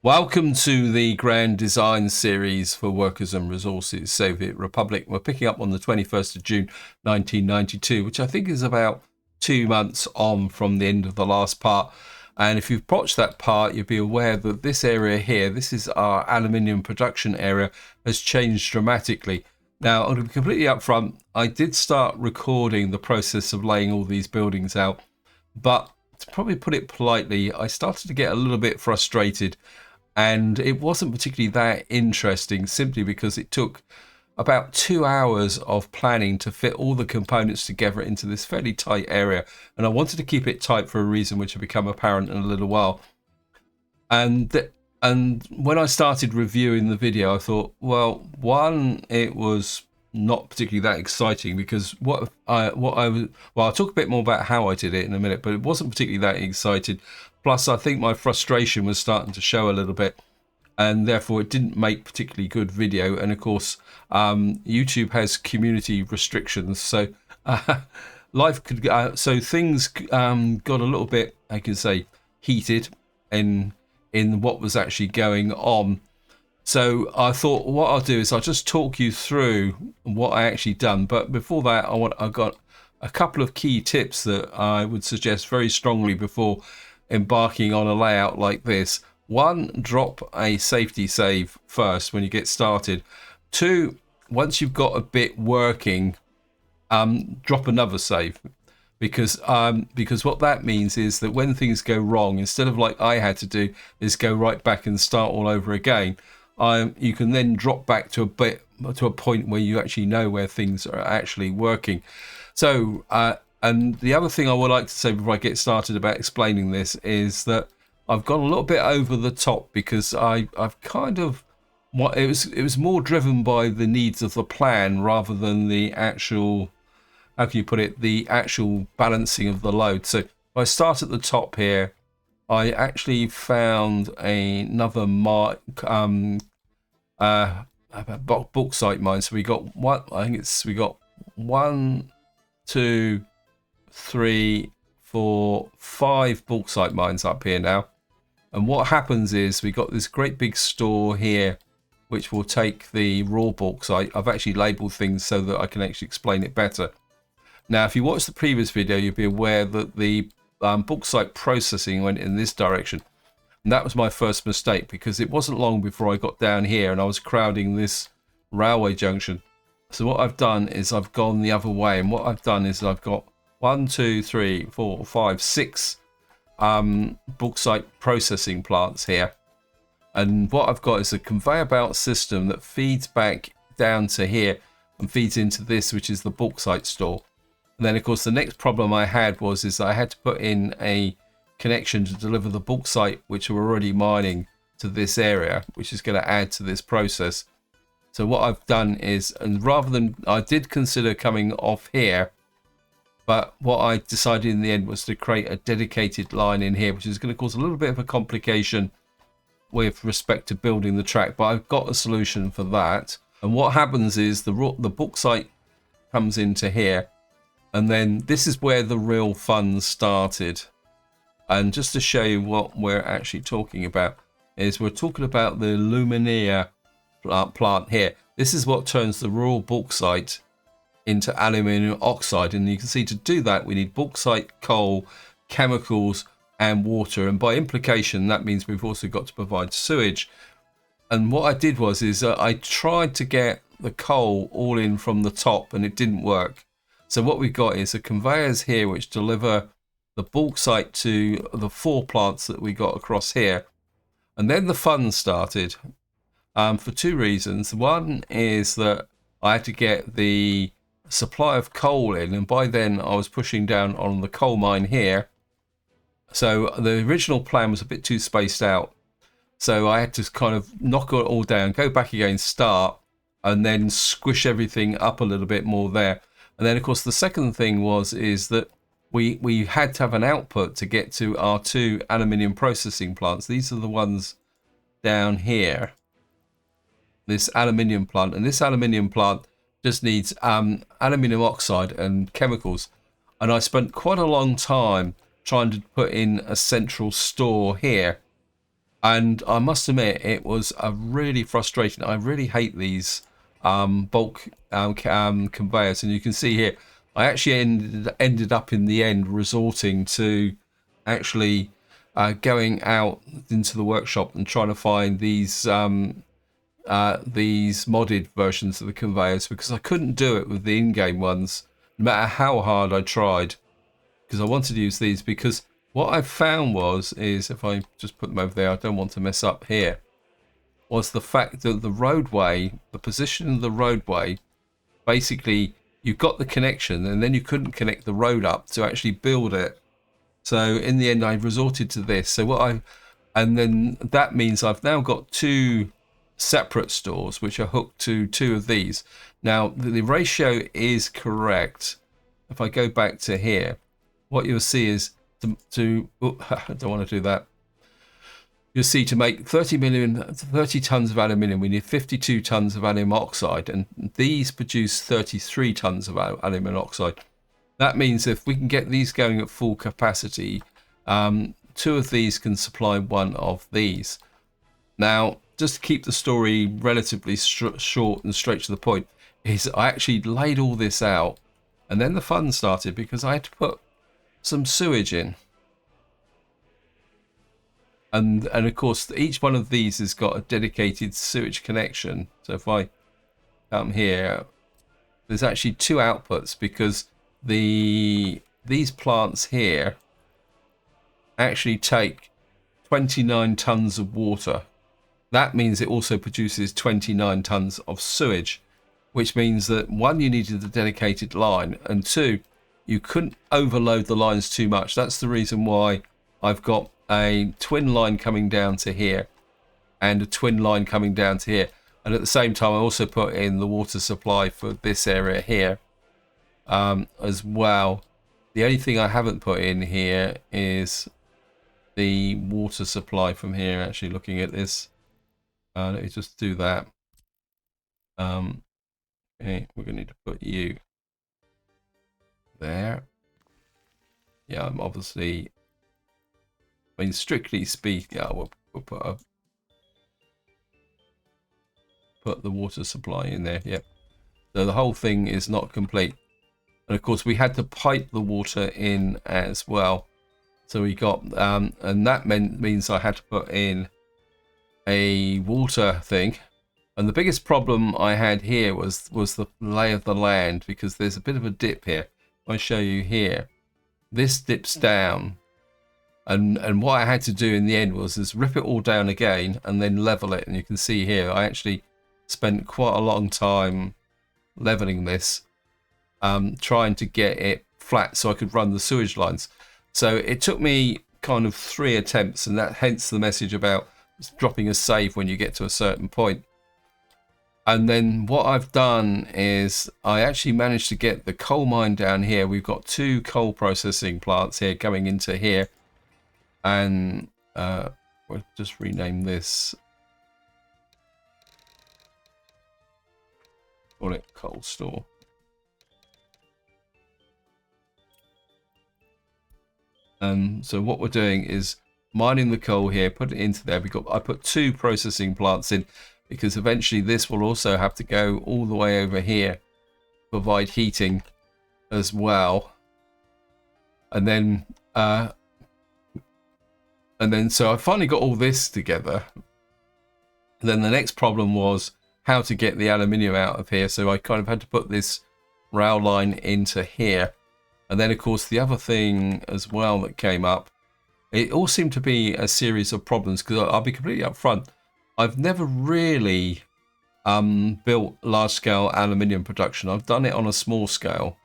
Welcome to the Grand Design Series for Workers and Resources Soviet Republic. We're picking up on the 21st of June 1992, which I think is about 2 months on from the end of the last part. And if you've watched that part, you'll be aware that this area here, this is our aluminium production area, has changed dramatically. Now, I'm going to be completely upfront. I did start recording the process of laying all these buildings out, but to probably put it politely, I started to get a little bit frustrated. And it wasn't particularly that interesting simply because it took about 2 hours of planning to fit all the components together into this fairly tight area. And I wanted to keep it tight for a reason which will become apparent in a little while. And when I started reviewing the video, I thought, well, one, it was not particularly that exciting because I'll talk a bit more about how I did it in a minute, but it wasn't particularly that exciting. Plus, I think my frustration was starting to show a little bit, and therefore it didn't make particularly good video. And of course, YouTube has community restrictions, so life could so things got a little bit, I can say, heated in what was actually going on. So I thought what I'll do is I'll just talk you through what I actually done. But before that, I've got a couple of key tips that I would suggest very strongly before embarking on a layout like this. One, drop a safety save first when you get started. Two, once you've got a bit working, drop another save. Because what that means is that when things go wrong, instead of like I had to do, is go right back and start all over again, you can then drop back to a point where you actually know where things are actually working. So, and the other thing I would like to say before I get started about explaining this is that I've gone a little bit over the top because I've kind of it was more driven by the needs of the plan rather than the actual, how can you put it, the actual balancing of the load. So if I start at the top here, I actually found another bauxite mine. So we got one. I think we got 1, 2, 3, 4, 5 bauxite mines up here now. And what happens is we got this great big store here, which will take the raw bauxite. I've actually labelled things so that I can actually explain it better. Now, if you watch the previous video, you'll be aware that the bauxite processing went in this direction. And that was my first mistake because it wasn't long before I got down here and I was crowding this railway junction. So what I've done is I've gone the other way. And what I've done is I've got 1, 2, 3, 4, 5, 6 bauxite processing plants here. And what I've got is a conveyor belt system that feeds back down to here and feeds into this, which is the bauxite store. And then, of course, the next problem I had is I had to put in a connection to deliver the bauxite, which we're already mining, to this area, which is going to add to this process. So what I've done is, and rather than, I did consider coming off here, but what I decided in the end was to create a dedicated line in here, which is going to cause a little bit of a complication with respect to building the track. But I've got a solution for that. And what happens is the bauxite comes into here. And then this is where the real fun started. And just to show you what we're actually talking about, is we're talking about the Aluminium plant here. This is what turns the raw bauxite into aluminium oxide. And you can see to do that, we need bauxite, coal, chemicals, and water. And by implication, that means we've also got to provide sewage. And what I did is I tried to get the coal all in from the top and it didn't work. So what we've got is the conveyors here which deliver the bauxite to the 4 plants that we got across here. And then the fun started for 2 reasons. One is that I had to get the supply of coal in, and by then I was pushing down on the coal mine here. So the original plan was a bit too spaced out. So I had to kind of knock it all down, go back again, start, and then squish everything up a little bit more there. And then, of course, the second thing is that we had to have an output to get to our 2 aluminium processing plants. These are the ones down here, this aluminium plant. And this aluminium plant just needs aluminium oxide and chemicals. And I spent quite a long time trying to put in a central store here. And I must admit, it was a really frustrating. I really hate these bulk conveyors, and you can see here, I actually ended up in the end resorting to actually going out into the workshop and trying to find these modded versions of the conveyors, because I couldn't do it with the in-game ones, no matter how hard I tried, because I wanted to use these. Because what I found is if I just put them over there, I don't want to mess up here, was the fact that the roadway, the position of the roadway, basically you got the connection and then you couldn't connect the road up to actually build it. So in the end, I resorted to this. So and then that means I've now got two separate stores which are hooked to two of these. Now the ratio is correct. If I go back to here, what you'll see is I don't want to do that. You'll see to make 30 tons of aluminium, we need 52 tons of aluminium oxide, and these produce 33 tons of aluminium oxide. That means if we can get these going at full capacity, two of these can supply one of these. Now, just to keep the story relatively short and straight to the point, is I actually laid all this out, and then the fun started because I had to put some sewage in. And of course, each one of these has got a dedicated sewage connection. So if I come here, there's actually two outputs, because these plants here actually take 29 tons of water. That means it also produces 29 tons of sewage, which means that one, you needed a dedicated line, and two, you couldn't overload the lines too much. That's the reason why I've got a twin line coming down to here and a twin line coming down to here. And at the same time, I also put in the water supply for this area here as well. The only thing I haven't put in here is the water supply from here. Actually, looking at this, let me just do that. Okay, we're going to need to put you there. Yeah, I'm obviously, I mean, strictly speaking, yeah, we'll put the water supply in there. Yep. So the whole thing is not complete. And of course, we had to pipe the water in as well. So we got, and that means I had to put in a water thing. And the biggest problem I had here was the lay of the land, because there's a bit of a dip here. I'll show you here. This dips down. And what I had to do in the end was rip it all down again and then level it. And you can see here, I actually spent quite a long time leveling this, trying to get it flat so I could run the sewage lines. So it took me kind of 3 attempts, and that hence the message about dropping a save when you get to a certain point. And then what I've done is I actually managed to get the coal mine down here. We've got 2 coal processing plants here coming into here. And we'll just rename this. Call it coal store. So what we're doing is mining the coal here, put it into there. I put 2 processing plants in, because eventually this will also have to go all the way over here, provide heating as well. And then so I finally got all this together. And then the next problem was how to get the aluminium out of here. So I kind of had to put this rail line into here. And then of course the other thing as well that came up, it all seemed to be a series of problems, because I'll be completely upfront. I've never really built large-scale aluminium production. I've done it on a small scale,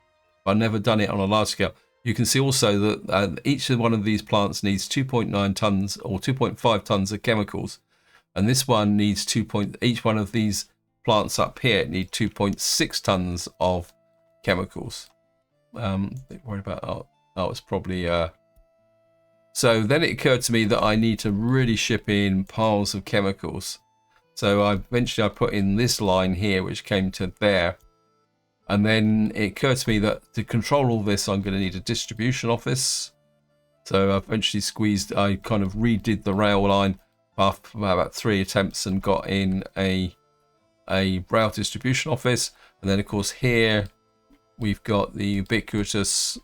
but I've never done it on a large scale. You can see also that each one of these plants needs 2.9 tons or 2.5 tons of chemicals, and this one needs each one of these plants up here need 2.6 tons of chemicals. Worried about it's probably so then it occurred to me that I need to really ship in piles of chemicals. So eventually I put in this line here, which came to there. And then it occurred to me that to control all this, I'm going to need a distribution office. So I eventually I kind of redid the rail line, after about 3 attempts and got in a rail distribution office. And then of course here we've got the ubiquitous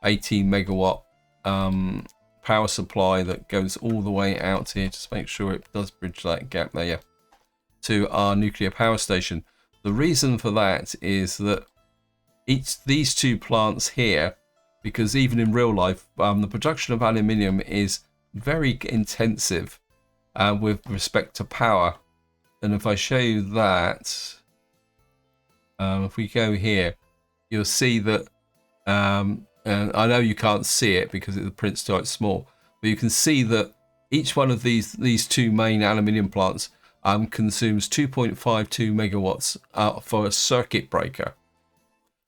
18 megawatt power supply that goes all the way out here. Just make sure it does bridge that gap there, yeah, to our nuclear power station. The reason for that is that these two plants here, because even in real life, the production of aluminium is very intensive with respect to power. And if I show you that, if we go here, you'll see that, and I know you can't see it because the print's quite small, but you can see that each one of these two main aluminium plants consumes 2.52 megawatts for a circuit breaker.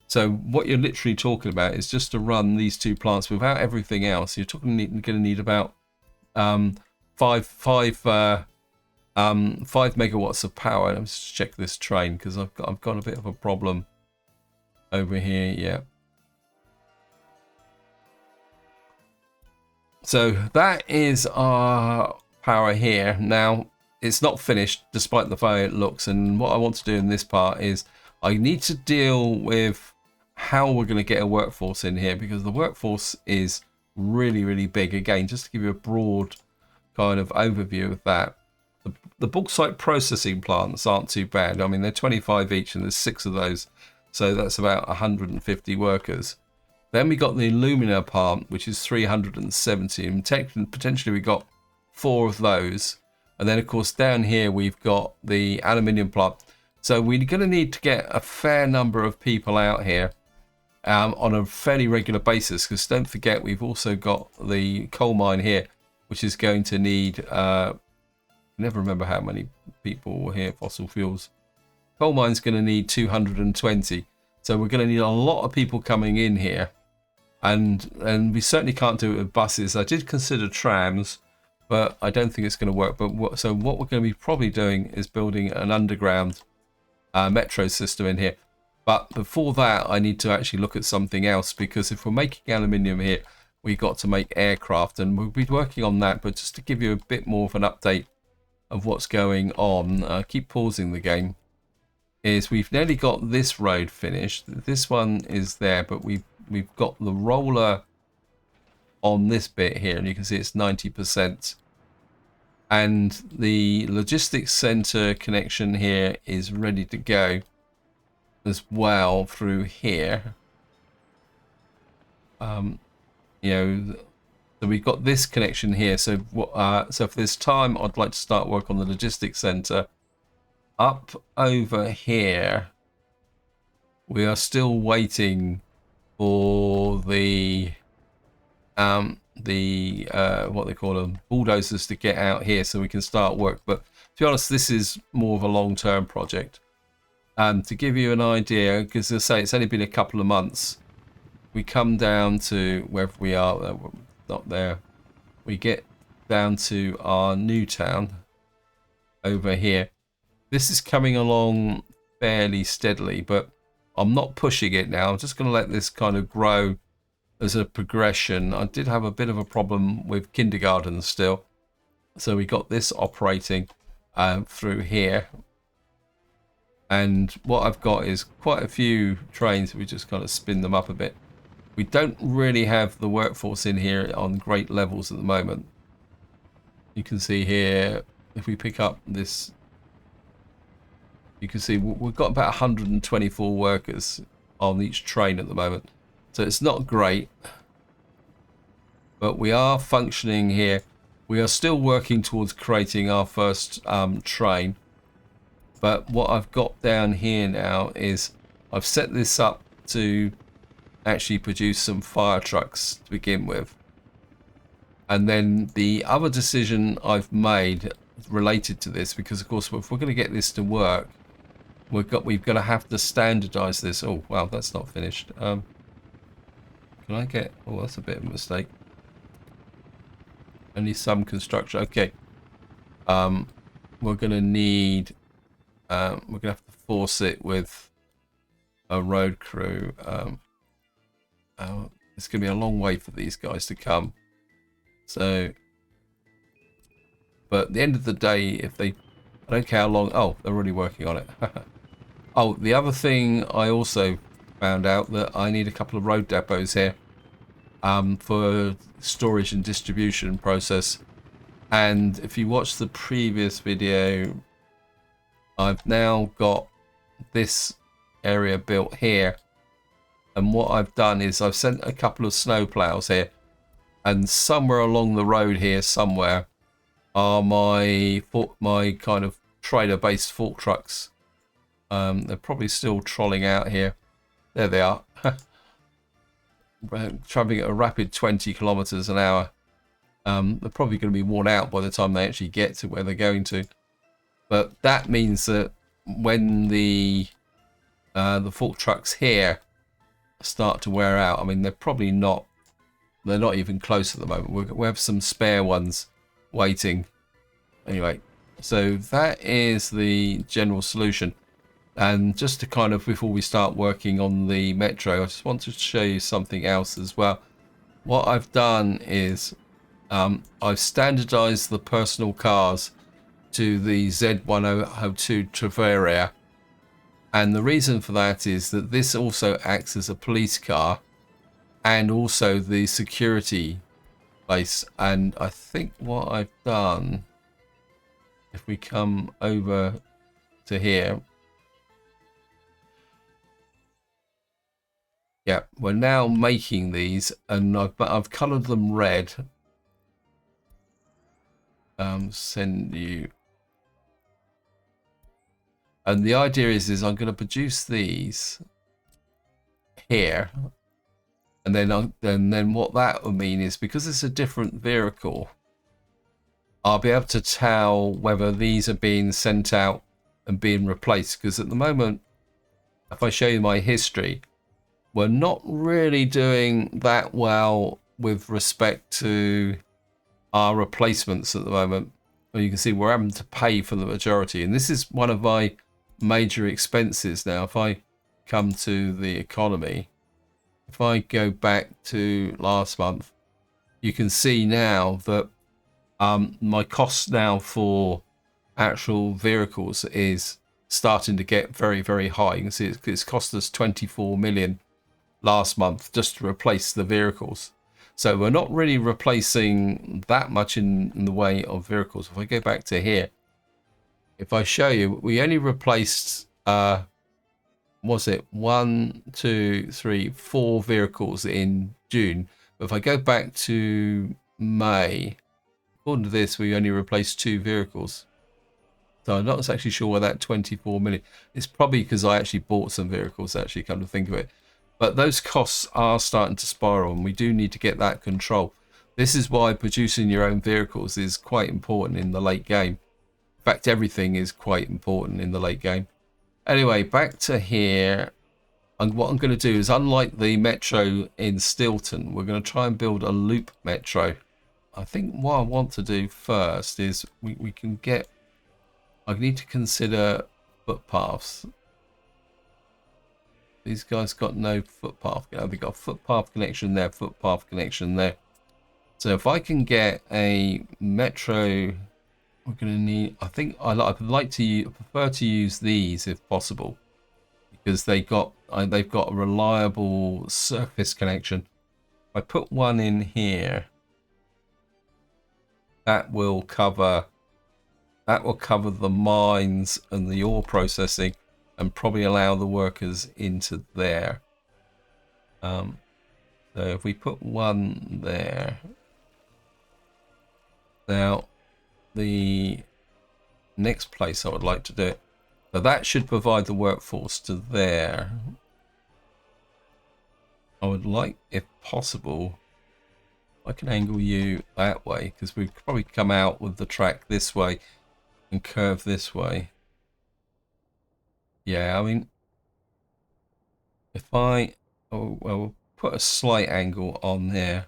So what you're literally talking about is just to run these two plants without everything else. You're going to need about 5 megawatts of power. Let me just check this train because I've got a bit of a problem over here. Yeah. So that is our power here. Now it's not finished despite the way it looks, and what I want to do in this part is I need to deal with how we're going to get a workforce in here, because the workforce is really big. Again, just to give you a broad kind of overview of that, the bauxite processing plants aren't too bad. I mean, they're 25 each and there's 6 of those, so that's about 150 workers. Then we got the alumina plant, which is 370, and potentially we got 4 of those. And then of course down here we've got the aluminium plant. So we're going to need to get a fair number of people out here on a fairly regular basis, because don't forget we've also got the coal mine here, which is going to need, I never remember how many people were here, fossil fuels. Coal mine's going to need 220. So we're going to need a lot of people coming in here. And we certainly can't do it with buses. I did consider trams, but I don't think it's going to work. But so what we're going to be probably doing is building an underground metro system in here. But before that, I need to actually look at something else, because if we're making aluminium here, we've got to make aircraft, and we'll be working on that. But just to give you a bit more of an update of what's going on, keep pausing the game, is we've nearly got this road finished. This one is there, but we've got the roller on this bit here, and you can see it's 90%. And the logistics center connection here is ready to go as well through here. You know, so we've got this connection here. So so for this time, I'd like to start work on the logistics center. Up over here, we are still waiting for the what they call them, bulldozers, to get out here so we can start work. But to be honest, this is more of a long-term project. To give you an idea, because I say it's only been a couple of months, we come down to wherever we are, not there, we get down to our new town over here. This is coming along fairly steadily, but I'm not pushing it now. I'm just going to let this kind of grow as a progression. I did have a bit of a problem with kindergarten still, so we got this operating through here. And what I've got is quite a few trains. We just kind of spin them up a bit. We don't really have the workforce in here on great levels at the moment. You can see here, if we pick up this, you can see we've got about 124 workers on each train at the moment. So it's not great, but we are functioning here. We are still working towards creating our first train. But what I've got down here now is I've set this up to actually produce some fire trucks to begin with. And then the other decision I've made related to this, because of course if we're going to get this to work, we've got to have to standardize this. Oh wow, that's not finished. Can I get, oh, that's a bit of a mistake. Only some construction. Okay. We're gonna need we're gonna have to force it with a road crew. It's gonna be a long way for these guys to come. So, But at the end of the day, if they, I don't care how long. Oh, they're already working on it. Oh, the other thing I also found out that I need a couple of road depots here for storage and distribution process. And if you watch the previous video, I've now got this area built here. And what I've done is I've sent a couple of snow plows here. And somewhere along the road here, somewhere, are my kind of trailer-based fork trucks. They're probably still trolling out here. There they are. Traveling at a rapid 20 kilometers an hour. They're probably going to be worn out by the time they actually get to where they're going to. But that means that when the fork trucks here start to wear out, I mean, they're probably not, they're not even close at the moment. We have some spare ones waiting. Anyway, so that is the general solution. And just to kind of, before we start working on the metro, I just want to show you something else as well. What I've done is I've standardized the personal cars to the Z102 Travaria. And the reason for that is that this also acts as a police car and also the security place. And I think what I've done, if we come over to here, yeah, we're now making these, and I've coloured them red. Send you. And the idea is I'm going to produce these here, and then what that will mean is, because it's a different vehicle, I'll be able to tell whether these are being sent out and being replaced. Because at the moment, if I show you my history, we're not really doing that well with respect to our replacements at the moment. Well, you can see we're having to pay for the majority. And this is one of my major expenses now. If I come to the economy, if I go back to last month, you can see now that my costs now for actual vehicles is starting to get very, very high. You can see it's cost us 24 million last month just to replace the vehicles. So we're not really replacing that much in the way of vehicles. If I go back to here, if I show you, we only replaced was it 1, 2, 3, 4 vehicles in June. But if I go back to May, according to this, we only replaced 2 vehicles. So I'm not actually sure where that 24 million. It's probably because I actually bought some vehicles, actually, come to think of it. But those costs are starting to spiral, and we do need to get that control. This is why producing your own vehicles is quite important in the late game. In fact, everything is quite important in the late game. Anyway, back to here. And what I'm going to do is, unlike the metro in Stilton, we're going to try and build a loop metro. I think what I want to do first is we can get... I need to consider footpaths. These guys got no footpath. They've got a footpath connection there, footpath connection there. So if I can get a metro, we're going to need... I think I'd like to prefer to use these if possible, because they've got a reliable surface connection. If I put one in here, that will cover the mines and the ore processing, and probably allow the workers into there. So if we put one there. Now, the next place I would like to do it. So that should provide the workforce to there. I would like, if possible, I can angle you that way, because we could probably come out with the track this way and curve this way. Yeah, I mean, if we'll put a slight angle on there,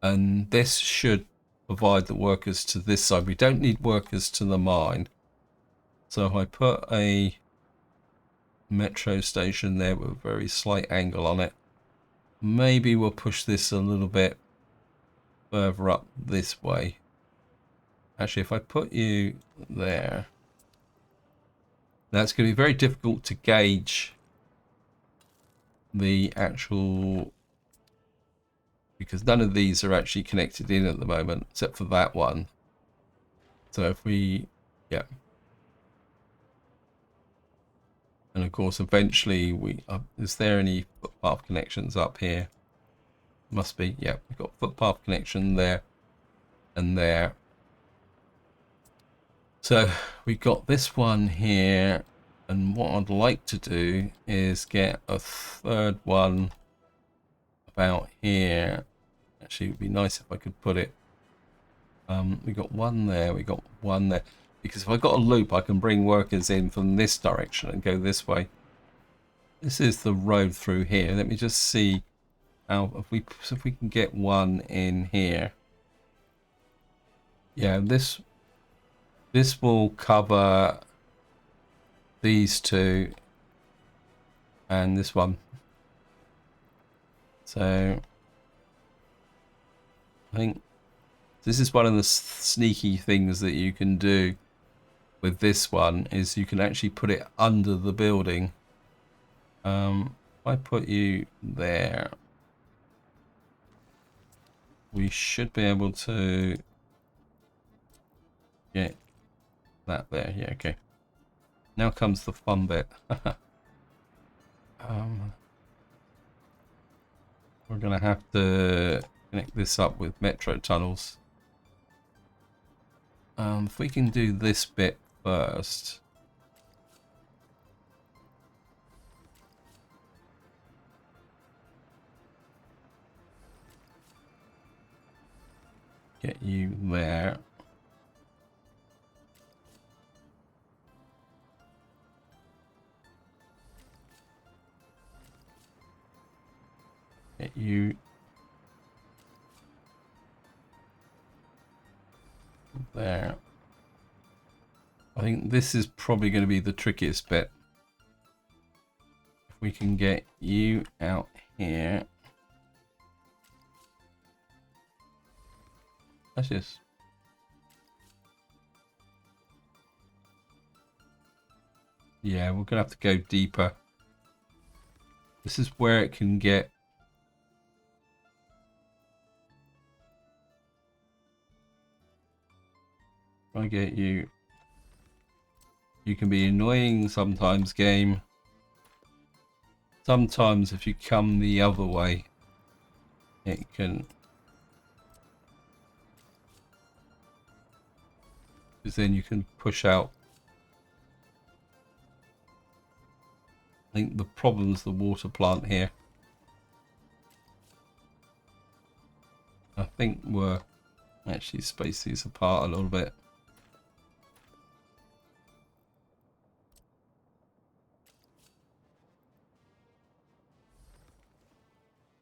and this should provide the workers to this side. We don't need workers to the mine. So if I put a metro station there with a very slight angle on it, maybe we'll push this a little bit further up this way. Actually, if I put you there, that's going to be very difficult to gauge the actual, because none of these are actually connected in at the moment, except for that one. So if we, yeah. And of course, eventually is there any footpath connections up here? Must be, yeah. We've got footpath connection there and there. So we got this one here, and what I'd like to do is get a third one about here. Actually, it would be nice if I could put it. We got one there, we got one there. Because if I got a loop, I can bring workers in from this direction and go this way. This is the road through here. Let me just see how if we can get one in here. Yeah, this will cover these two and this one. So I think this is one of the sneaky things that you can do with this one, is you can actually put it under the building. If I put you there, we should be able to get that there. Yeah, okay. Now comes the fun bit. We're gonna have to connect this up with metro tunnels. If we can do this bit first. Get you there. Get you there. I think this is probably going to be the trickiest bit. If we can get you out here. That's just. Yeah, we're going to have to go deeper. This is where it can get. I get you. You can be annoying sometimes, game. Sometimes if you come the other way, it can. Because then you can push out. I think the problem's the water plant here. I think we're actually space these apart a little bit.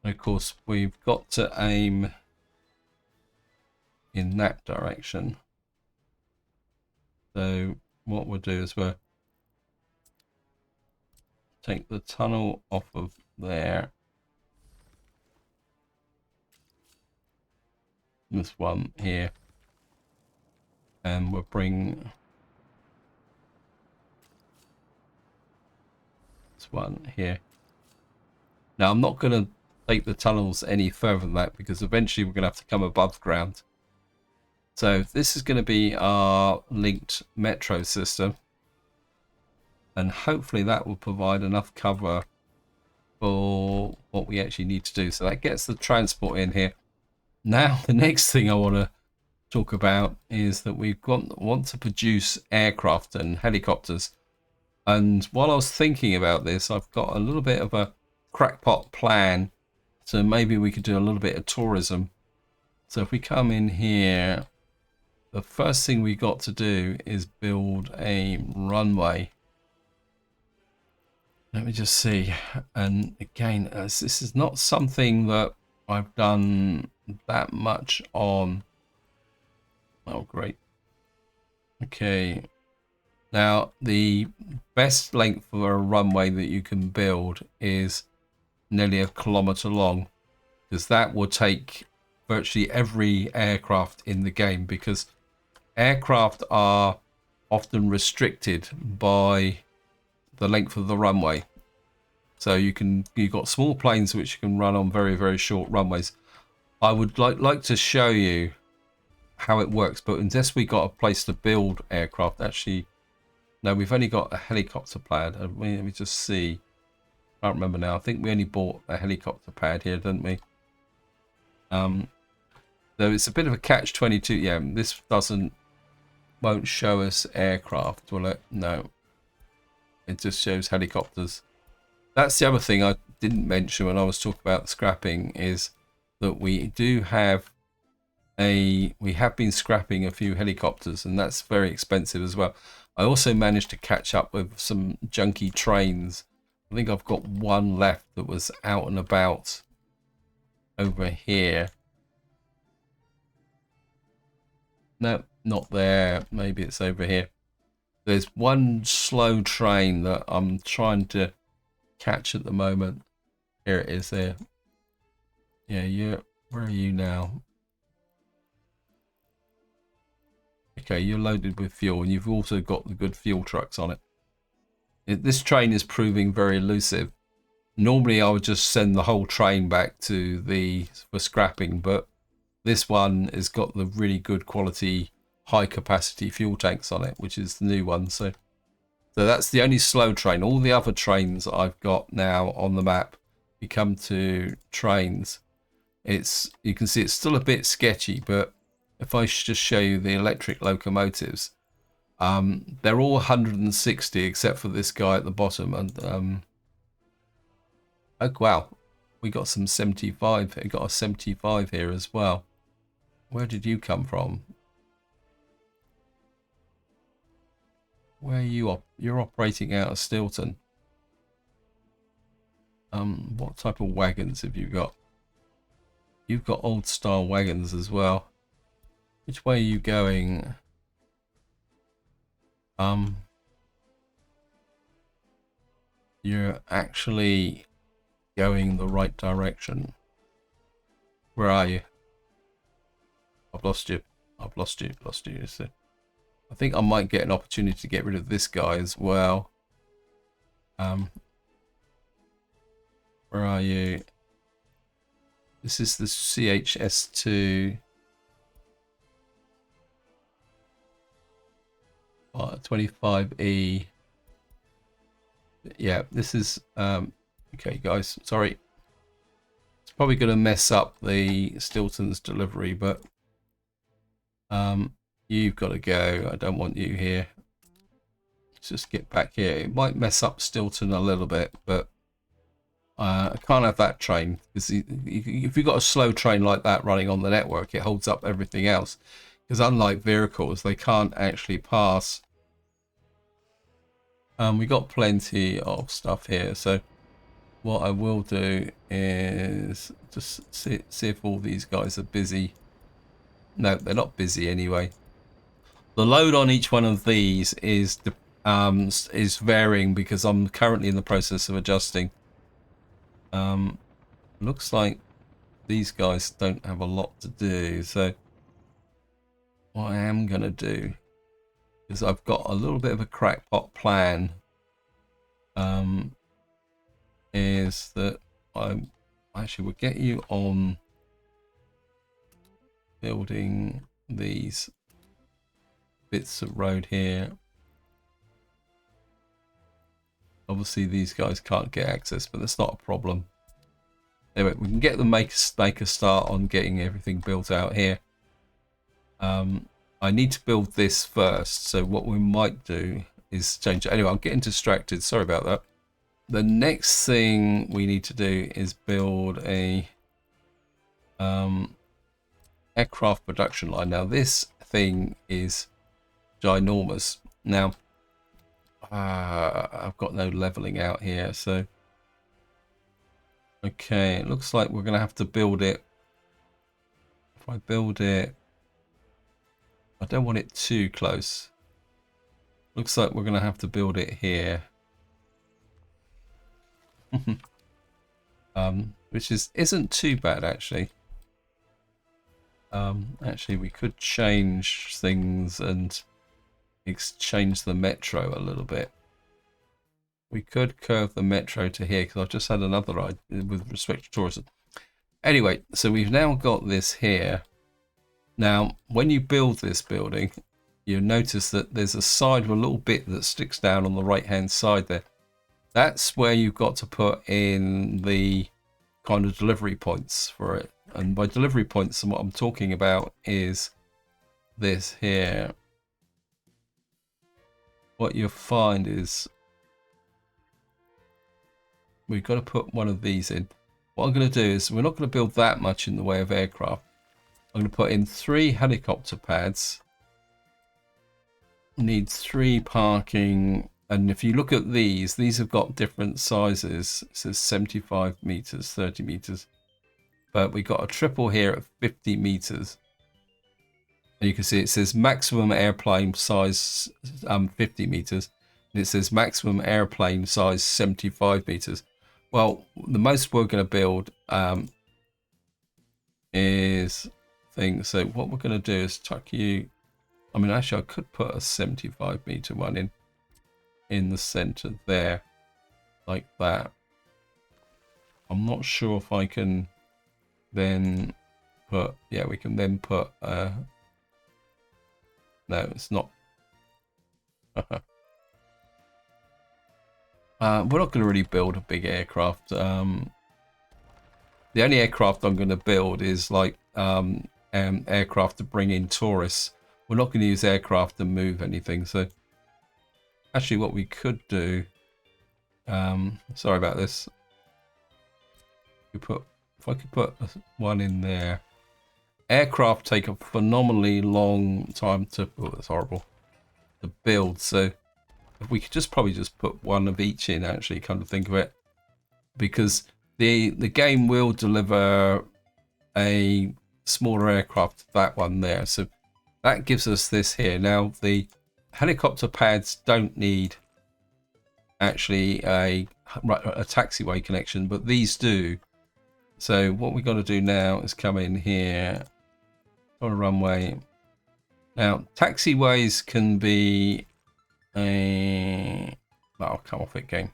And of course, we've got to aim in that direction. So what we'll do is we'll take the tunnel off of there. This one here. And we'll bring this one here. Now I'm not going to take the tunnels any further than that, because eventually we're going to have to come above ground. So this is going to be our linked metro system, and hopefully that will provide enough cover for what we actually need to do. So that gets the transport in here. Now the next thing I want to talk about is that we want to produce aircraft and helicopters. And while I was thinking about this, I've got a little bit of a crackpot plan. So maybe we could do a little bit of tourism. So if we come in here, the first thing we got to do is build a runway. Let me just see. And again, this is not something that I've done that much on. Oh, great. Okay. Now, the best length for a runway that you can build is nearly 1 kilometer long, because that will take virtually every aircraft in the game, because aircraft are often restricted by the length of the runway. So you've got small planes which you can run on very, very short runways. I would like to show you how it works, but unless we got a place to build aircraft, actually, no, we've only got a helicopter pad. Let me just see. I can't remember now. I think we only bought a helicopter pad here, didn't we? Though it's a bit of a catch-22. Yeah, this won't show us aircraft, will it? No. It just shows helicopters. That's the other thing I didn't mention when I was talking about scrapping, is that we have been scrapping a few helicopters, and that's very expensive as well. I also managed to catch up with some junky trains. I think I've got one left that was out and about over here. No, not there. Maybe it's over here. There's one slow train that I'm trying to catch at the moment. Here it is there. Yeah, where are you now? Okay, you're loaded with fuel, and you've also got the good fuel trucks on it. This train is proving very elusive. Normally I would just send the whole train back for scrapping, but this one has got the really good quality high capacity fuel tanks on it, which is the new one. So that's the only slow train. All the other trains I've got now on the map, you come to trains, you can see it's still a bit sketchy, but if I just show you the electric locomotives, they're all 160 except for this guy at the bottom. And oh wow, we got some 75. We got a 75 here as well. Where did you come from? Where are you? You're operating out of Stilton. What type of wagons have you got? You've got old style wagons as well. Which way are you going? You're actually going the right direction. Where are you? I've lost you. I've lost you. So I think I might get an opportunity to get rid of this guy as well. Where are you? This is the CHS2 25E. Yeah, this is okay guys, sorry. It's probably going to mess up the Stilton's delivery, but you've got to go. I don't want you here. Let's just get back here. It might mess up Stilton a little bit, but I can't have that train, because if you've got a slow train like that running on the network, it holds up everything else, because unlike vehicles, they can't actually pass. We got plenty of stuff here, so what I will do is just see if all these guys are busy. No, they're not busy anyway. The load on each one of these is varying, because I'm currently in the process of adjusting. Looks like these guys don't have a lot to do, so what I am gonna do is I've got a little bit of a crackpot plan. Is that I actually will get you on building these bits of road here. Obviously these guys can't get access, but that's not a problem. Anyway, we can get them make a start on getting everything built out here. I need to build this first, so what we might do is change it. Anyway, I'm getting distracted, sorry about that. The next thing we need to do is build a aircraft production line. Now this thing is ginormous. Now I've got no leveling out here, so okay, it looks like we're gonna have to build it. If I build it, I don't want it too close. Looks like we're gonna have to build it here. Which isn't too bad actually. Actually, we could change things and exchange the metro a little bit. We could curve the metro to here because I've just had another idea with respect to tourism. Anyway, so we've now got this here. Now, when you build this building, you'll notice that there's a side with a little bit that sticks down on the right-hand side there. That's where you've got to put in the kind of delivery points for it. And by delivery points, what I'm talking about is this here. What you'll find is we've got to put one of these in. What I'm going to do is we're not going to build that much in the way of aircraft. I'm going to put in 3 helicopter pads. Need 3 parking. And if you look at these have got different sizes. It says 75 meters, 30 meters. But we got a triple here at 50 meters. And you can see it says maximum airplane size 50 meters. And it says maximum airplane size 75 meters. Well, the most we're going to build is things. So what we're going to do is tuck you. I mean, actually, I could put a 75 meter one in the center there, like that. I'm not sure if I can then put. Yeah, we can then put. No, it's not. We're not going to really build a big aircraft. The only aircraft I'm going to build is like aircraft to bring in tourists. We're not going to use aircraft to move anything. So actually what we could do, sorry about this. If I could put one in there. Aircraft take a phenomenally long time to, oh, that's horrible, to build. So if we could probably just put one of each in, actually, kind of think of it, because the game will deliver a smaller aircraft to that one there. So that gives us this here. Now the helicopter pads don't need actually a taxiway connection, but these do. So what we got to do now is come in here on a runway. Now taxiways can be a, oh, come off it, game.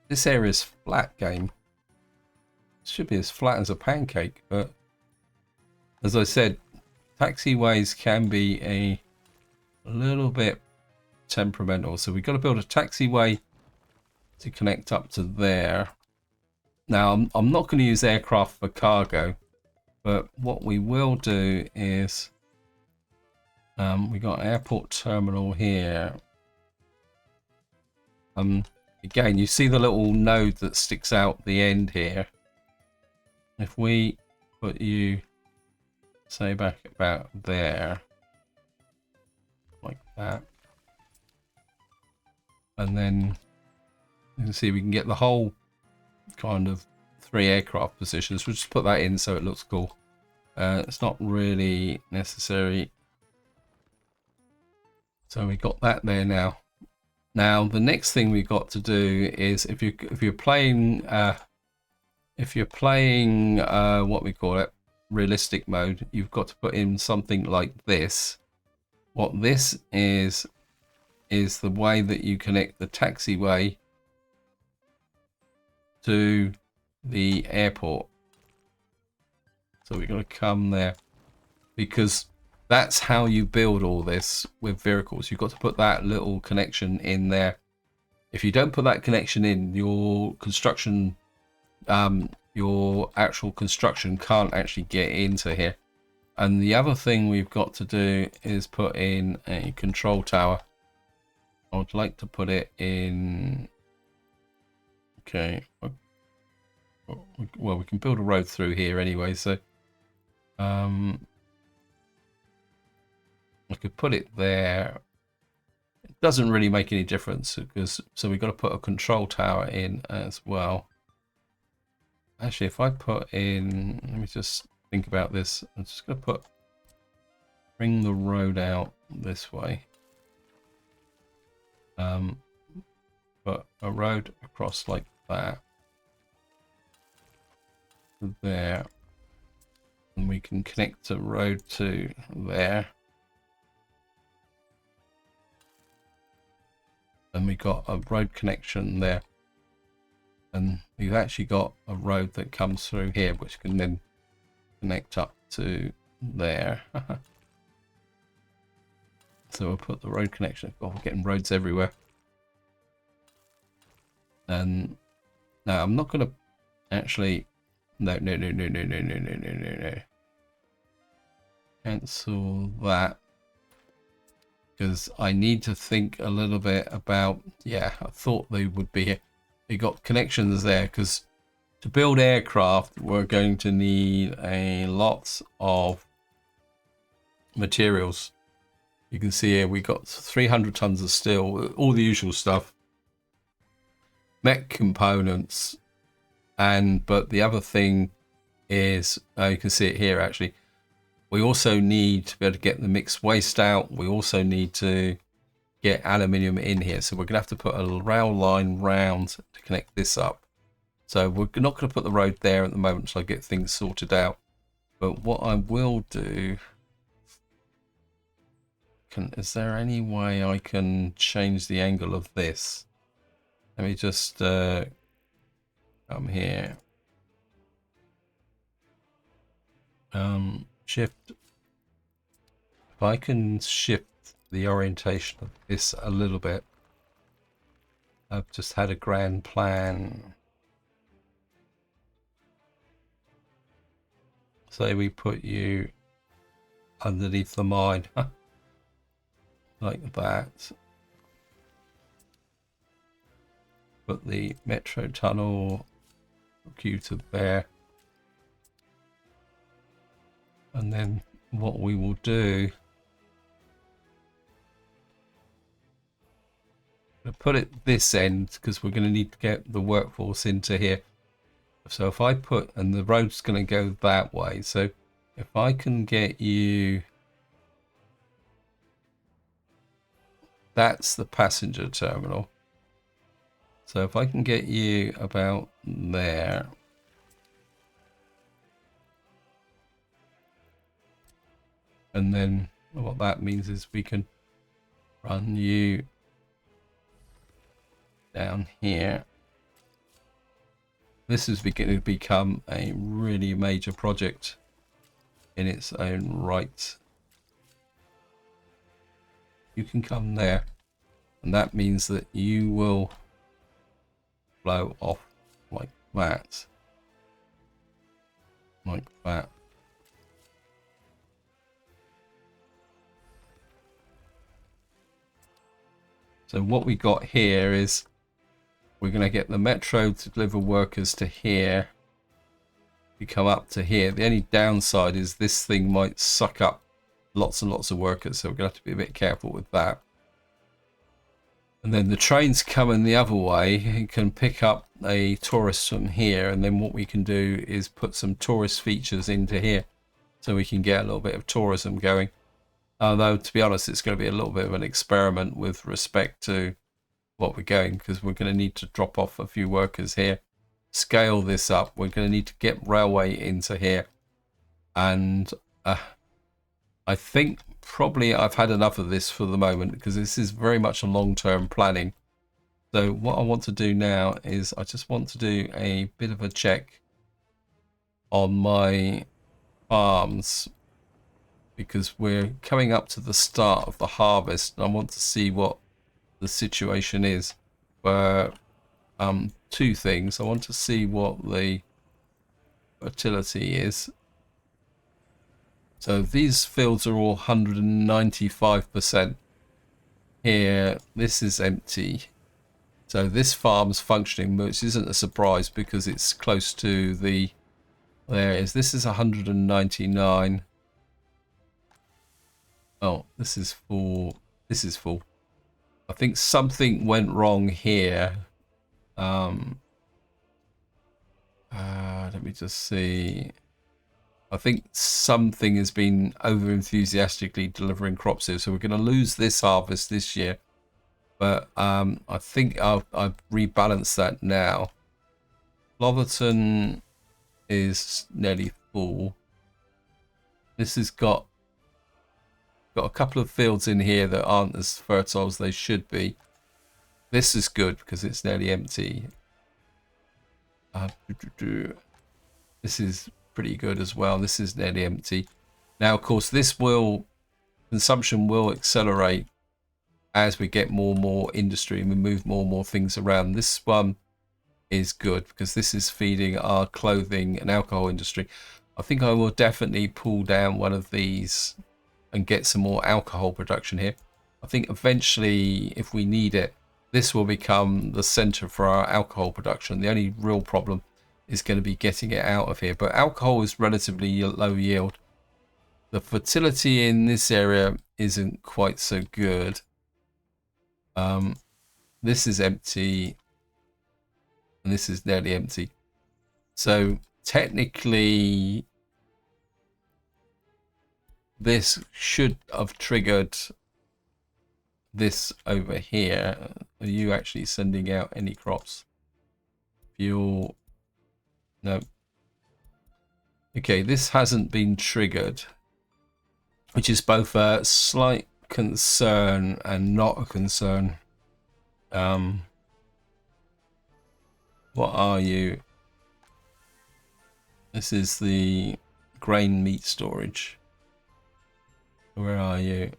This area is flat, game. It should be as flat as a pancake, but as I said, taxiways can be a little bit temperamental. So we've got to build a taxiway to connect up to there. Now, I'm not going to use aircraft for cargo, but what we will do is we got airport terminal here. Again, you see the little node that sticks out the end here. If we put you, say, back about there, like that, and then you can see we can get the whole kind of 3 aircraft positions. We'll just put that in so it looks cool. It's not really necessary. So we got that there now. Now the next thing we've got to do is if you're playing what we call it, realistic mode, you've got to put in something like this. What this is the way that you connect the taxiway to the airport. So we're going to come there, because that's how you build all this with vehicles. You've got to put that little connection in there. If you don't put that connection in, your construction, your actual construction can't actually get into here. And the other thing we've got to do is put in a control tower. I would like to put it in. Okay. Well, we can build a road through here anyway, so I could put it there. It doesn't really make any difference, because so we've got to put a control tower in as well. Actually, if I put in, let me just think about this. I'm just going to bring the road out this way. Put a road across like that. to there. And we can connect a road to there. And we got a road connection there. And we've actually got a road that comes through here, which can then connect up to there. So we'll put the road connection. Oh, we're getting roads everywhere. And now I'm not going to actually. No. Cancel that. Because I need to think a little bit about. Yeah, I thought they would be here. We got connections there because to build aircraft, we're going to need a lot of materials. You can see here we got 300 tons of steel, all the usual stuff, mech components, but the other thing is you can see it here actually. We also need to be able to get the mixed waste out. We also need to get aluminium in here, so we're gonna have to put a rail line round to connect this up. So we're not going to put the road there at the moment until I get things sorted out. But what I will do, is there any way I can change the angle of this? Let me just come here. Shift. If I can shift the orientation of this a little bit. I've just had a grand plan. Say we put you underneath the mine. Like that. Put the metro tunnel queue to there. And then what we will do, put it this end because we're going to need to get the workforce into here. So if I put, and the road's going to go that way, so if I can get you, that's the passenger terminal. So if I can get you about there, and then what that means is we can run you down here. This is going to become a really major project in its own right. You can come there, and that means that you will flow off like that. Like that. So what we got here is we're going to get the metro to deliver workers to here. We come up to here. The only downside is this thing might suck up lots and lots of workers, so we're going to have to be a bit careful with that. And then the trains coming the other way, you can pick up a tourist from here, and then what we can do is put some tourist features into here so we can get a little bit of tourism going. Although, to be honest, it's going to be a little bit of an experiment with respect to what we're going, because we're going to need to drop off a few workers here, scale this up. We're going to need to get railway into here, and I think probably I've had enough of this for the moment, because this is very much a long-term planning. So what I want to do now is I just want to do a bit of a check on my farms, because we're coming up to the start of the harvest, and I want to see what the situation is. Where two things. I want to see what the fertility is. So these fields are all 195%. Here, this is empty. So this farm's functioning, which isn't a surprise because it's close to the areas. This is 199. Oh, this is full. This is full. I think something went wrong here. Let me just see. I think something has been over enthusiastically delivering crops here, so we're going to lose this harvest this year. But I think I've rebalanced that now. Clotherton is nearly full. This has got a couple of fields in here that aren't as fertile as they should be. This is good because it's nearly empty. This is pretty good as well. This is nearly empty. Now, of course, consumption will accelerate as we get more and more industry and we move more and more things around. This one is good because this is feeding our clothing and alcohol industry. I think I will definitely pull down one of these and get some more alcohol production here. I think eventually, if we need it, this will become the center for our alcohol production. The only real problem is going to be getting it out of here. But alcohol is relatively low yield. The fertility in this area isn't quite so good. This is empty. And this is nearly empty. So technically, this should have triggered this over here. Are you actually sending out any crops? Fuel. No. Okay, this hasn't been triggered, which is both a slight concern and not a concern. What are you? This is the grain meat storage. Where are you?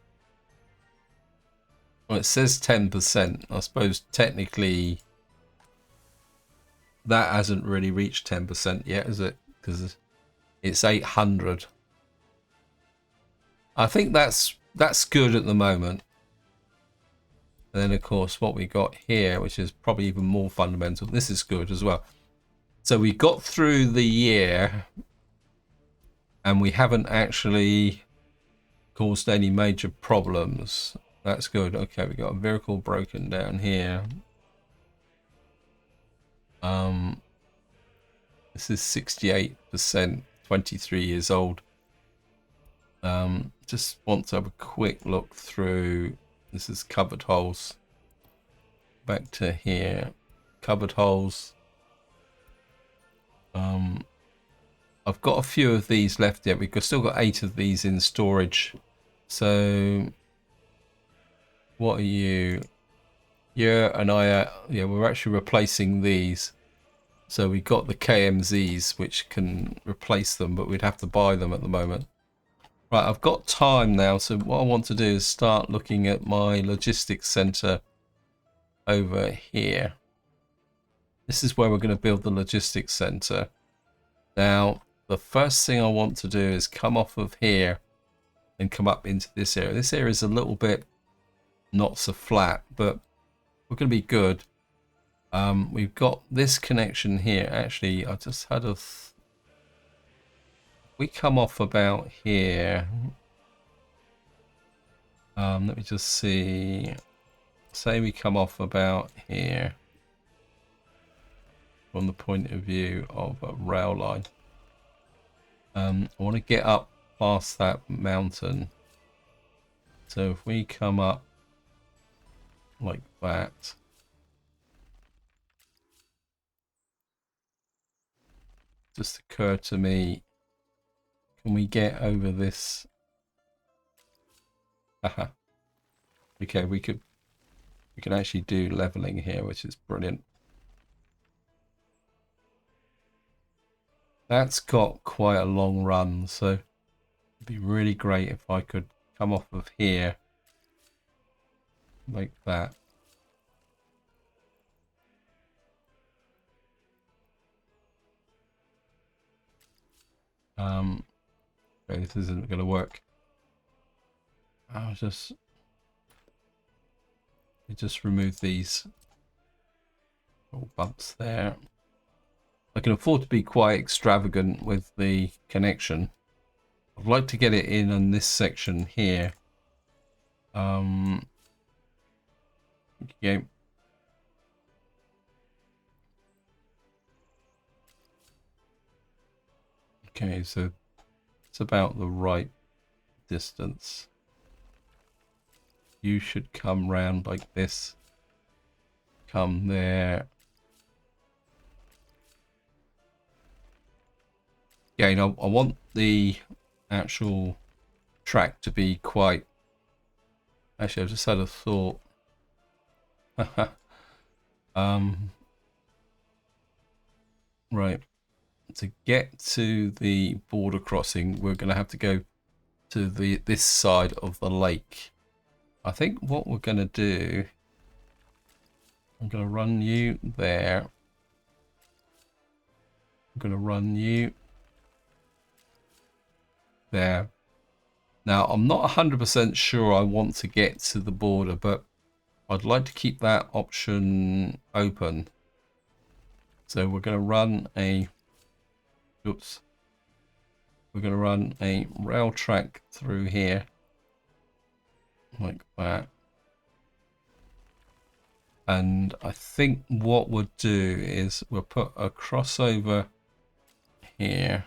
Well, it says 10%. I suppose technically that hasn't really reached 10% yet, is it? Because it's 800. I think that's good at the moment. And then, of course, what we got here, which is probably even more fundamental, this is good as well. So we got through the year and we haven't actually caused any major problems. That's good. Okay, we got a vehicle broken down here. This is 68%, 23 years old. Just want to have a quick look through. This is covered holes. Back to here. Covered holes. I've got a few of these left yet. We've still got 8 of these in storage. So what are you? Yeah, and yeah, we're actually replacing these. So we got the KMZs which can replace them, but we'd have to buy them at the moment. Right, I've got time now, so what I want to do is start looking at my logistics center over here. This is where we're going to build the logistics center. Now, the first thing I want to do is come off of here and come up into this area. This area is a little bit not so flat, but we're going to be good. We've got this connection here. Actually, I just had a... we come off about here. Let me just see. Say we come off about here from the point of view of a rail line. I want to get up past that mountain. So if we come up like that. Just occurred to me, can we get over this? Haha. Okay, we can actually do leveling here, which is brilliant. That's got quite a long run, so it'd be really great if I could come off of here like that. Okay, this isn't going to work. I'll just remove these little bumps there. I can afford to be quite extravagant with the connection. I'd like to get it in on this section here. Yeah. Okay, so it's about the right distance. You should come round like this. Come there. Again, I want the actual track to be quite... Actually, I just had a thought. Right. To get to the border crossing, we're going to have to go to this side of the lake. I think what we're going to do... I'm going to run you there. I'm going to run you there. Now, I'm not 100% sure I want to get to the border, but I'd like to keep that option open. So we're going to run a... Oops. We're going to run a rail track through here. Like that. And I think what we'll do is we'll put a crossover here.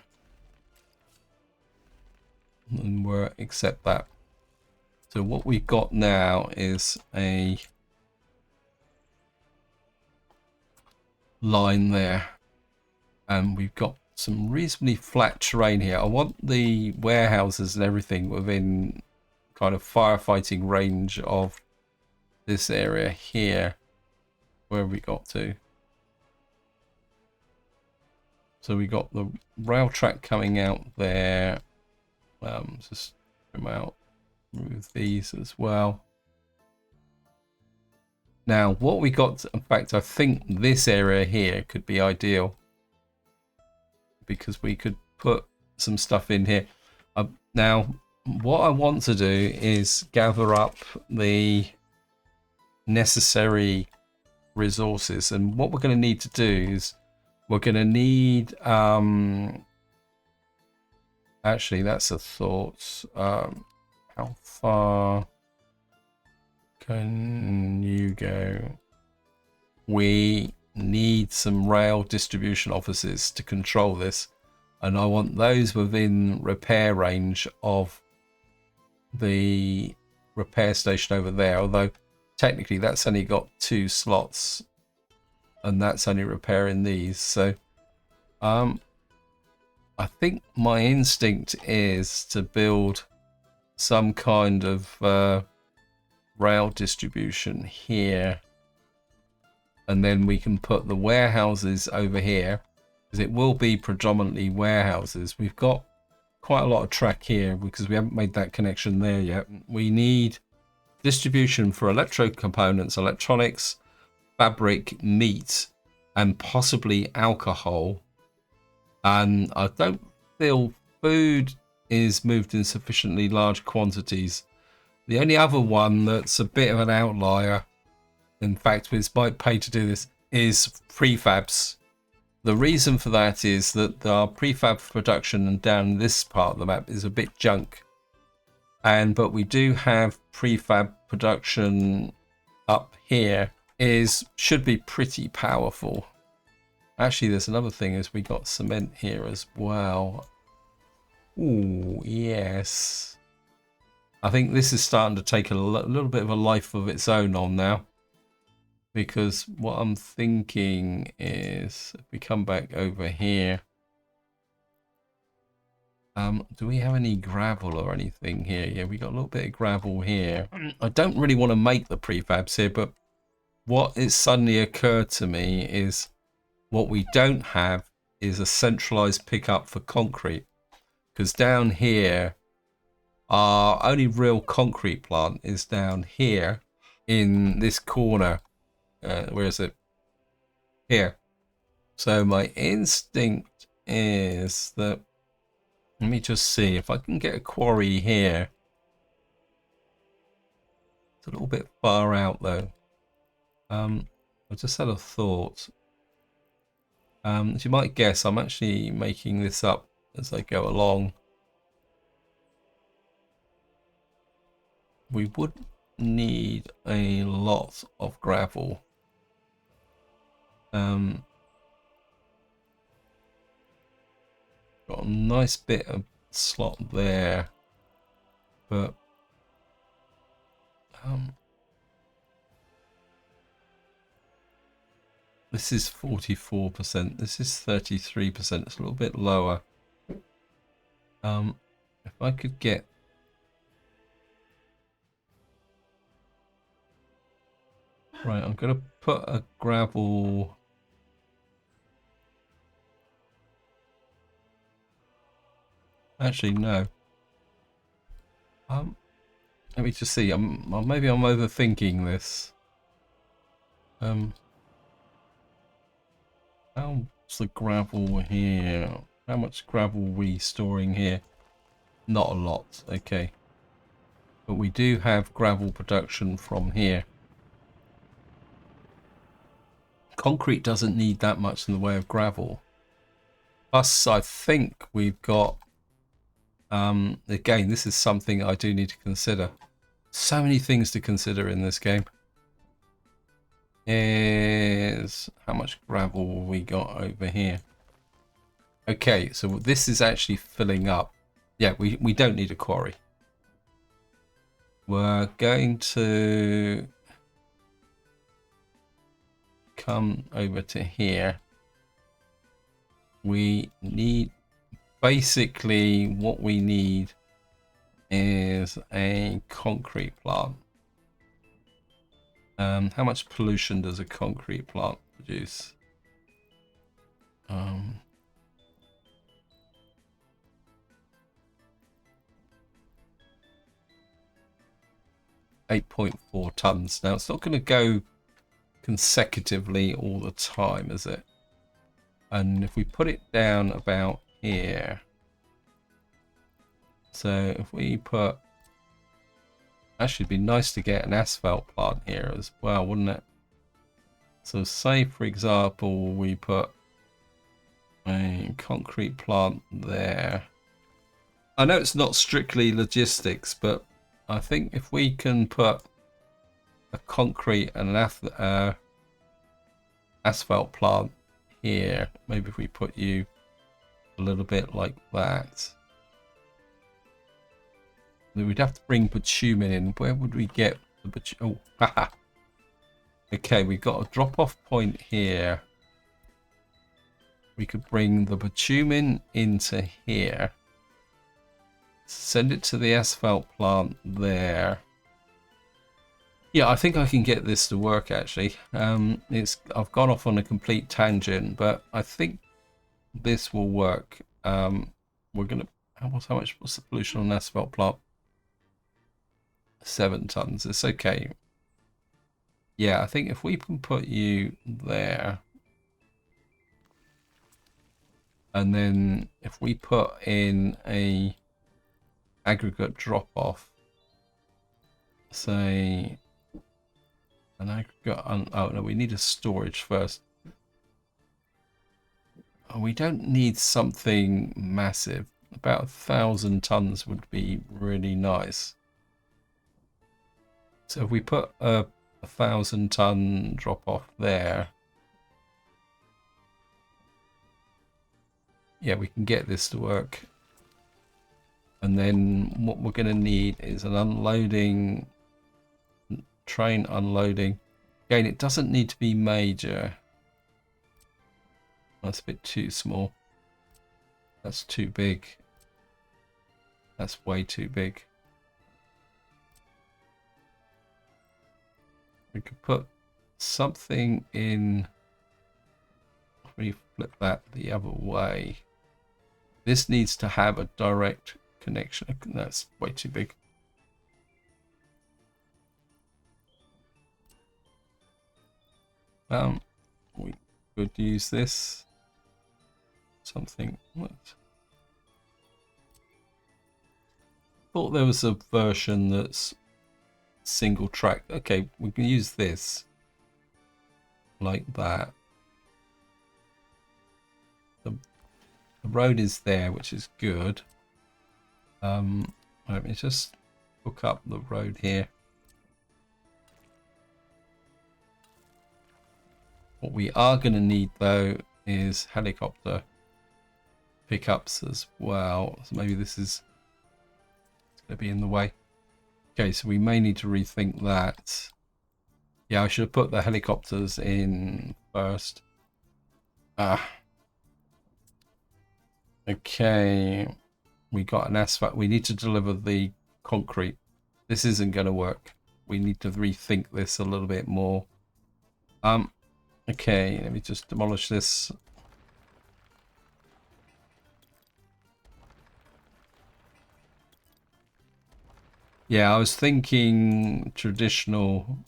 And we'll accept that. So what we've got now is a line there. And we've got some reasonably flat terrain here. I want the warehouses and everything within kind of firefighting range of this area here. Where have we got to? So we got the rail track coming out there. Just come out, move these as well. Now, what we got, in fact, I think this area here could be ideal because we could put some stuff in here. Now, what I want to do is gather up the necessary resources, and what we're going to need to do is we're going to need actually that's a thought. How far can you go? We need some rail distribution offices to control this, and I want those within repair range of the repair station over there, although technically that's only got 2 slots and that's only repairing these. So I think my instinct is to build some kind of rail distribution here, and then we can put the warehouses over here, because it will be predominantly warehouses. We've got quite a lot of track here because we haven't made that connection there yet. We need distribution for electro components, electronics, fabric, meat, and possibly alcohol. And I don't feel food is moved in sufficiently large quantities. The only other one that's a bit of an outlier, in fact, it's might pay to do this, is prefabs. The reason for that is that our prefab production down this part of the map is a bit junk. But we do have prefab production up here should be pretty powerful. Actually, there's another thing, is we got cement here as well. Ooh, yes. I think this is starting to take a little bit of a life of its own on now. Because what I'm thinking is, if we come back over here, do we have any gravel or anything here? Yeah, we got a little bit of gravel here. I don't really want to make the prefabs here, but what has suddenly occurred to me is what we don't have is a centralized pickup for concrete. Because down here, our only real concrete plant is down here in this corner. Where is it? Here. So my instinct is that, let me just see if I can get a quarry here. It's a little bit far out though. I just had a thought. As you might guess, I'm actually making this up as I go along. We would need a lot of gravel. Got a nice bit of slot there, but this is 44%. This is 33%. It's a little bit lower. If I could get... Right, I'm going to put a gravel... Actually, no. Let me just see. Maybe I'm overthinking this. How's the gravel here? How much gravel are we storing here? Not a lot. Okay. But we do have gravel production from here. Concrete doesn't need that much in the way of gravel. Plus, I think we've got... again, this is something I do need to consider. So many things to consider in this game. Is how much gravel we got over here. Okay, so this is actually filling up. Yeah, we don't need a quarry. We're going to come over to here. We need, basically what we need is a concrete plant. How much pollution does a concrete plant produce? 8.4 tons. Now it's not going to go consecutively all the time, is it? And if we put it down about here, so if we put, actually it'd be nice to get an asphalt plant here as well, wouldn't it? So say for example we put a concrete plant there. I know it's not strictly logistics, but I think if we can put a concrete and an asphalt plant here, maybe if we put you a little bit like that, then we'd have to bring bitumen in. Where would we get the bitumen? Oh, haha. Okay, we've got a drop-off point here. We could bring the bitumen into here. Send it to the asphalt plant there. Yeah, I think I can get this to work actually. I've gone off on a complete tangent, but I think this will work. We're gonna how much was the pollution on an asphalt plant? 7 tons. It's okay. Yeah, I think if we can put you there, and then if we put in a aggregate drop off, say an aggregate oh no, we need a storage first. Oh, we don't need something massive. About 1,000 tons would be really nice. So if we put a 1,000 ton drop off there, yeah, we can get this to work. And then what we're going to need is an unloading train unloading. Again, it doesn't need to be major. That's a bit too small. That's too big. That's way too big. We could put something in. Let me flip that the other way. This needs to have a direct connection. That's way too big. We could use this. Something. What? Thought there was a version that's single track. Okay, we can use this like that. The road is there, which is good. Let me just hook up the road here. What we are going to need though is helicopter pickups as well. So maybe this is going to be in the way. Okay, so we may need to rethink that. Yeah, I should have put the helicopters in first. Okay. We got an asphalt. We need to deliver the concrete. This isn't going to work. We need to rethink this a little bit more. Okay, let me just demolish this. Yeah, I was thinking traditional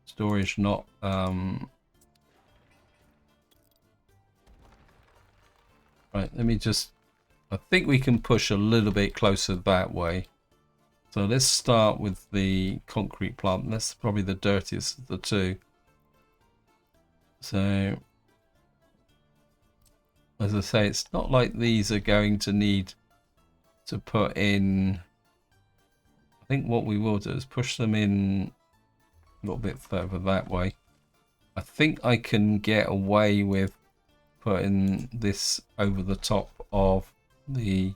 storage, not right, let me just, I think we can push a little bit closer that way. So let's start with the concrete plant. That's probably the dirtiest of the two. So as I say, it's not like these are going to need to put in. I think what we will do is push them in a little bit further that way. I think I can get away with putting this over the top of the, it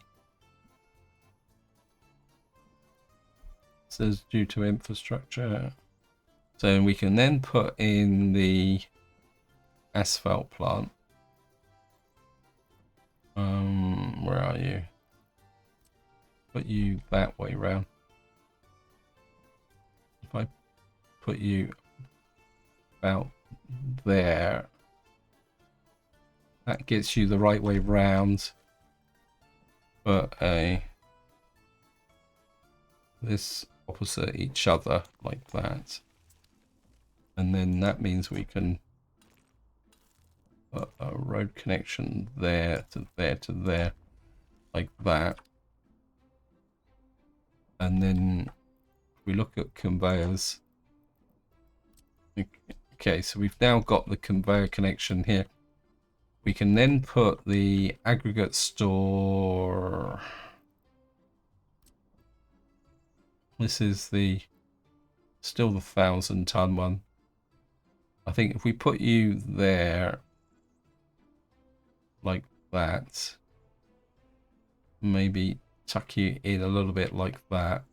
says due to infrastructure. So we can then put in the asphalt plant. Where are you? Put you that way round. If I put you about there, that gets you the right way round. But this opposite each other like that, and then that means we can put a road connection there to there to there like that. And then if we look at conveyors, okay, so we've now got the conveyor connection here. We can then put the aggregate store. This is still the 1,000-ton one. I think if we put you there like that, maybe tuck you in a little bit like that,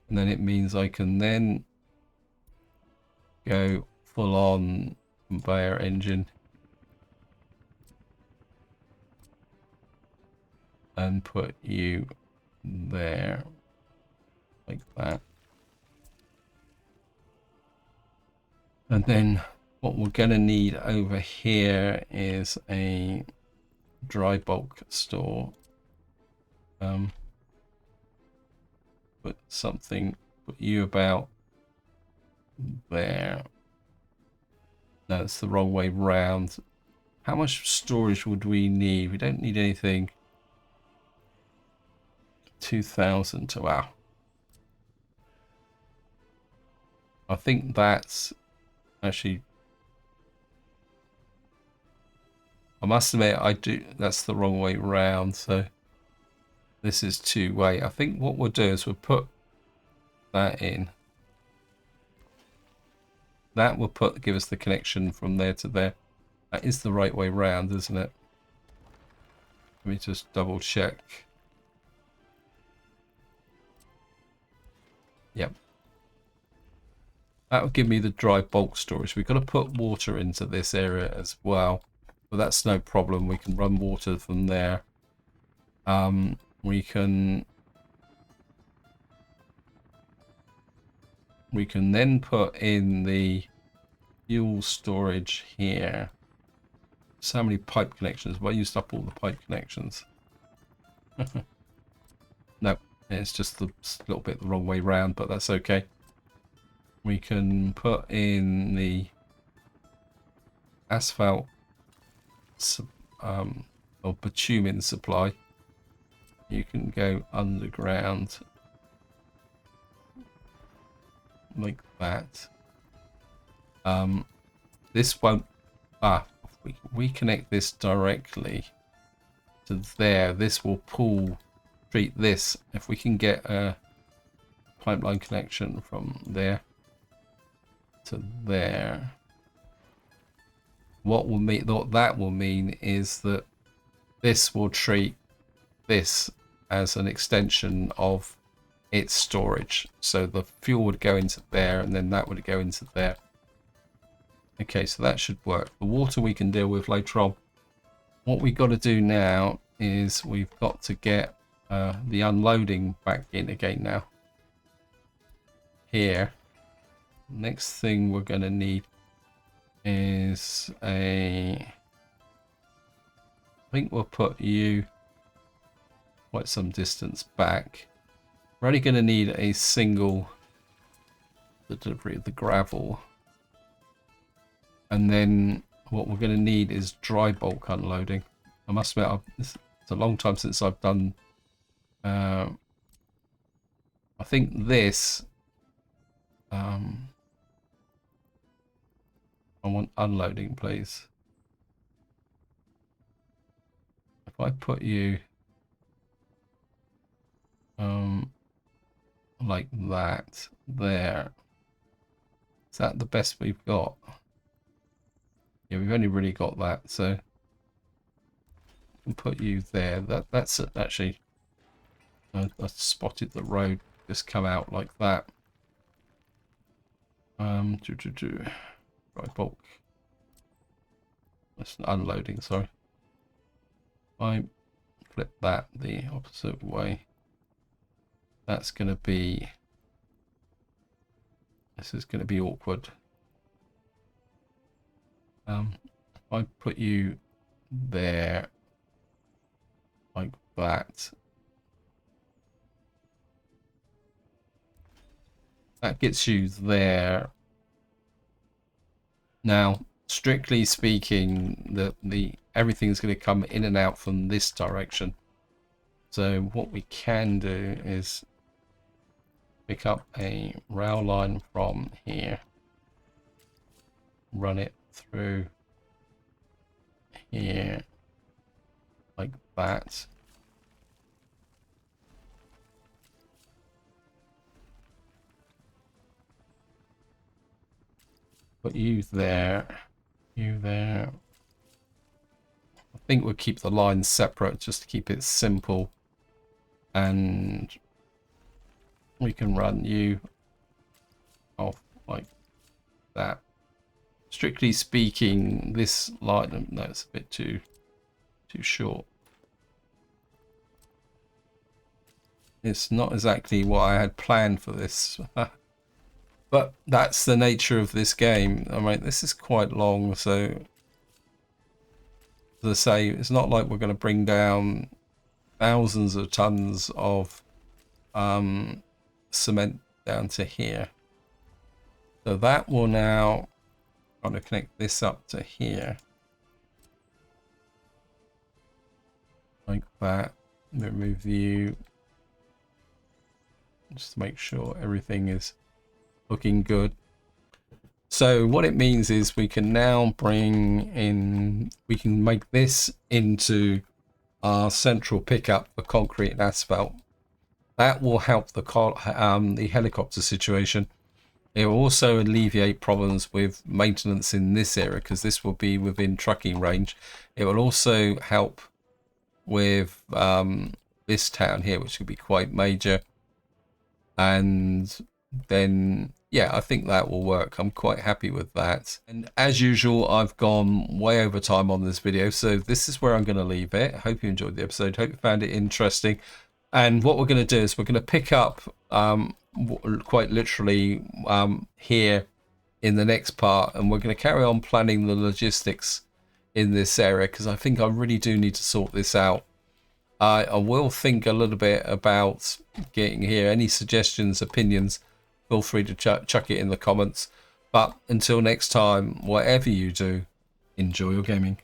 and then it means I can then go full on conveyor engine and put you there like that. And then what we're going to need over here is a dry bulk store. Put you about there. No, it's the wrong way round. How much storage would we need? We don't need anything. 2,000 to wow. I think that's actually, I must admit, that's the wrong way round. So this is two-way. I think what we'll do is we'll put that in. That will give us the connection from there to there. That is the right way round, isn't it? Let me just double check. Yep. That will give me the dry bulk storage. We've got to put water into this area as well, but that's no problem. We can run water from there. We can then put in the fuel storage here. So many pipe connections. Well, I used up all the pipe connections. No, it's just a little bit the wrong way round, but that's okay. We can put in the asphalt or bitumen supply. You can go underground like that. This won't, if we connect this directly to there, this will treat this. If we can get a pipeline connection from there to there, what that will mean is that this will treat this as an extension of its storage. So the fuel would go into there, and then that would go into there. Okay, so that should work. The water we can deal with later on. What we got to do now is we've got to get the unloading back in again now. Here. Next thing we're going to need is I think we'll put you quite some distance back. We're only going to need a single delivery of the gravel. And then what we're going to need is dry bulk unloading. I must admit, it's a long time since I've done... I think this... I want unloading, please. If I put you like that there, is that the best we've got? Yeah, we've only really got that, so I can put you there. That's actually I spotted the road just come out like that. Dry bulk. That's unloading, sorry. I flip that the opposite way. That's going to be... This is going to be awkward. If I put you there like that, that gets you there. Now, strictly speaking, the everything's going to come in and out from this direction. So what we can do is pick up a rail line from here, run it through here like that. Put you there, you there. I think we'll keep the lines separate just to keep it simple, and we can run you off like that. Strictly speaking, this line, no, it's a bit too short. It's not exactly what I had planned for this. But that's the nature of this game. I mean, this is quite long, so as I say, it's not like we're going to bring down thousands of tons of cement down to here. So that will now kind of connect this up to here. Like that. Remove you. Just to make sure everything is looking good. So what it means is we can now bring in, we can make this into our central pickup for concrete and asphalt. That will help the helicopter situation. It will also alleviate problems with maintenance in this area because this will be within trucking range. It will also help with this town here, which will be quite major. And then, yeah, I think that will work. I'm quite happy with that. And as usual, I've gone way over time on this video, so this is where I'm going to leave it. I hope you enjoyed the episode. Hope you found it interesting. And what we're going to do is we're going to pick up quite literally here in the next part, and we're going to carry on planning the logistics in this area because I think I really do need to sort this out. I will think a little bit about getting here. Any suggestions, opinions, feel free to chuck it in the comments. But until next time, whatever you do, enjoy your gaming.